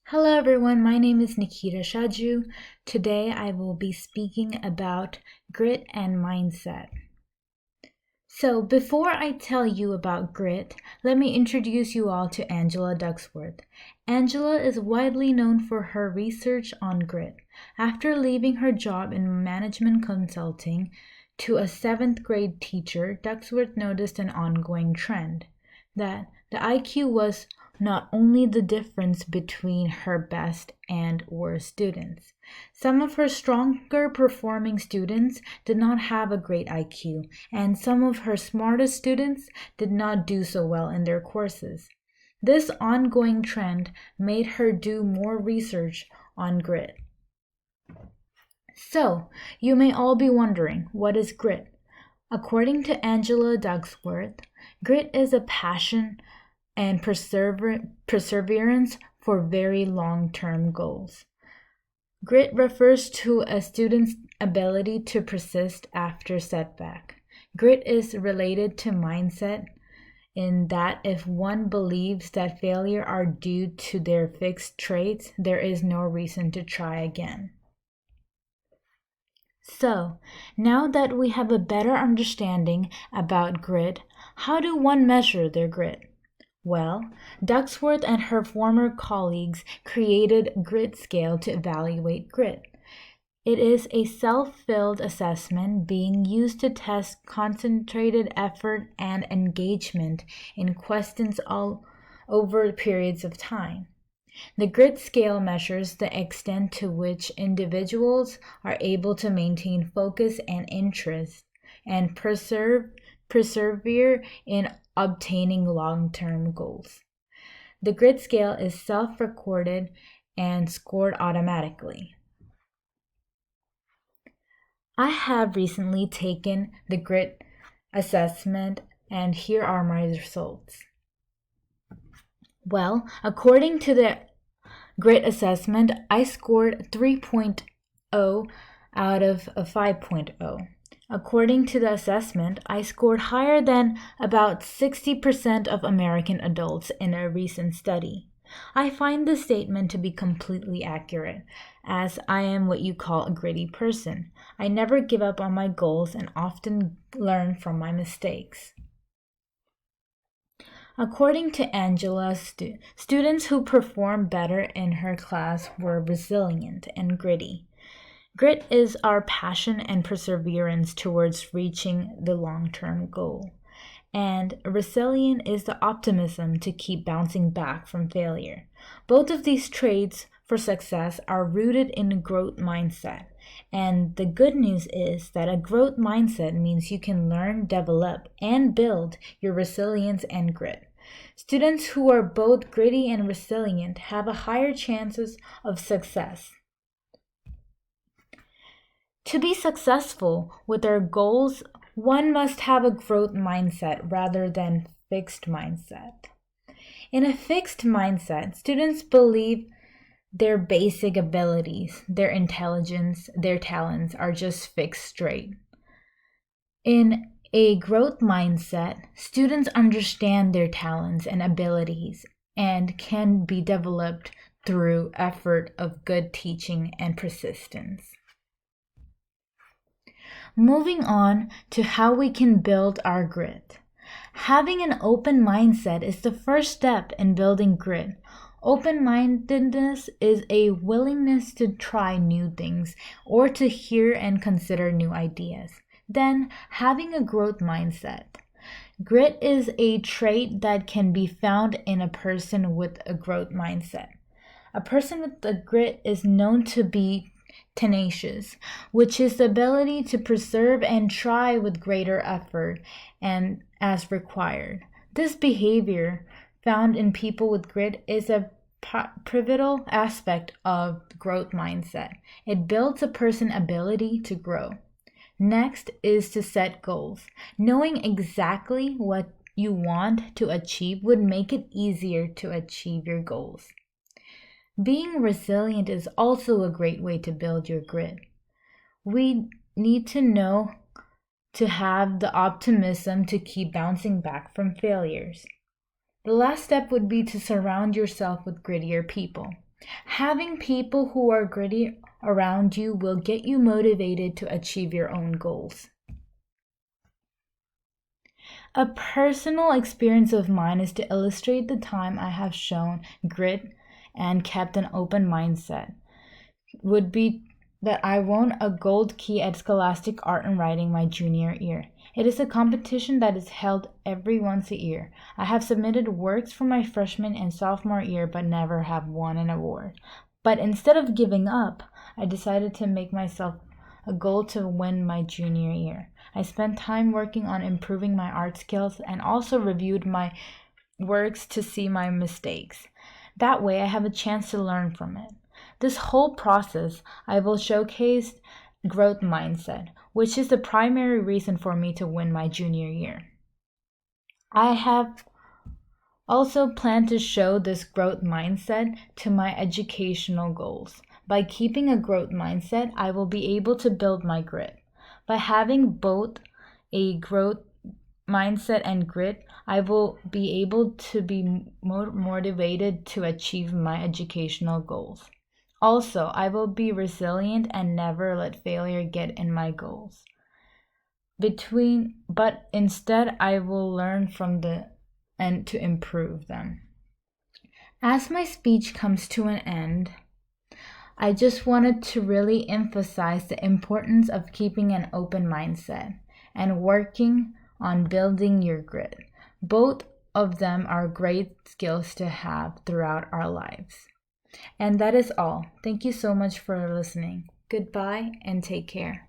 Hello everyone, my name is Nikhitha Shaju. Today I will be speaking about grit and mindset. So before I tell you about grit, let me introduce you all to Angela Ducksworth. Angela is widely known for her research on grit. After leaving her job in management consulting to a 7th grade teacher, Ducksworth noticed an ongoing trend that the IQ was not only the difference between her best and worst students. Some of her stronger performing students did not have a great IQ, and some of her smartest students did not do so well in their courses. This ongoing trend made her do more research on grit. So, you may all be wondering, what is grit? According to Angela Ducksworth, grit is a passion and perseverance for very long-term goals. Grit refers to a student's ability to persist after setback. Grit is related to mindset in that if one believes that failure are due to their fixed traits, there is no reason to try again. So, now that we have a better understanding about grit, how do one measure their grit? Well, Ducksworth and her former colleagues created a grit scale to evaluate grit. It is a self-filled assessment being used to test concentrated effort and engagement in questions all over periods of time. The grit scale measures the extent to which individuals are able to maintain focus and interest and persevere in obtaining long-term goals. The grit scale is self-recorded and scored automatically. I have recently taken the grit assessment, and here are my results. Well, according to the grit assessment, I scored 3.0 out of a 5.0. According to the assessment, I scored higher than about 60% of American adults in a recent study. I find this statement to be completely accurate, as I am what you call a gritty person. I never give up on my goals and often learn from my mistakes. According to Angela, students who performed better in her class were resilient and gritty. Grit is our passion and perseverance towards reaching the long-term goal. And resilient is the optimism to keep bouncing back from failure. Both of these traits for success are rooted in a growth mindset. And the good news is that a growth mindset means you can learn, develop, and build your resilience and grit. Students who are both gritty and resilient have a higher chances of success. To be successful with their goals, one must have a growth mindset rather than fixed mindset. In a fixed mindset, students believe their basic abilities, their intelligence, their talents are just fixed straight. In a growth mindset, students understand their talents and abilities and can be developed through effort of good teaching and persistence. Moving on to how we can build our grit. Having an open mindset is the first step in building grit. Open-mindedness is a willingness to try new things or to hear and consider new ideas. Then, having a growth mindset. Grit is a trait that can be found in a person with a growth mindset. A person with a grit is known to be tenacious, which is the ability to persevere and try with greater effort and as required. This behavior found in people with grit is a pivotal aspect of growth mindset. It builds a person's ability to grow. Next is to set goals. Knowing exactly what you want to achieve would make it easier to achieve your goals. Being resilient is also a great way to build your grit. We need to know to have the optimism to keep bouncing back from failures. The last step would be to surround yourself with grittier people. Having people who are gritty around you will get you motivated to achieve your own goals. A personal experience of mine is to illustrate the time I have shown grit and kept an open mindset would be that I won a gold key at Scholastic Art and Writing my junior year. It is a competition that is held every once a year. I have submitted works for my freshman and sophomore year but never have won an award. But instead of giving up, I decided to make myself a goal to win my junior year. I spent time working on improving my art skills and also reviewed my works to see my mistakes. That way I have a chance to learn from it. This whole process, I will showcase growth mindset, which is the primary reason for me to win my junior year. I have also planned to show this growth mindset to my educational goals. By keeping a growth mindset, I will be able to build my grit. By having both a growth mindset and grit, I will be able to be more motivated to achieve my educational goals. Also, I will be resilient and never let failure get in my goals. But instead, I will learn from and to improve them. As my speech comes to an end, I just wanted to really emphasize the importance of keeping an open mindset and working on building your grit. Both of them are great skills to have throughout our lives. And that is all. Thank you so much for listening. Goodbye and take care.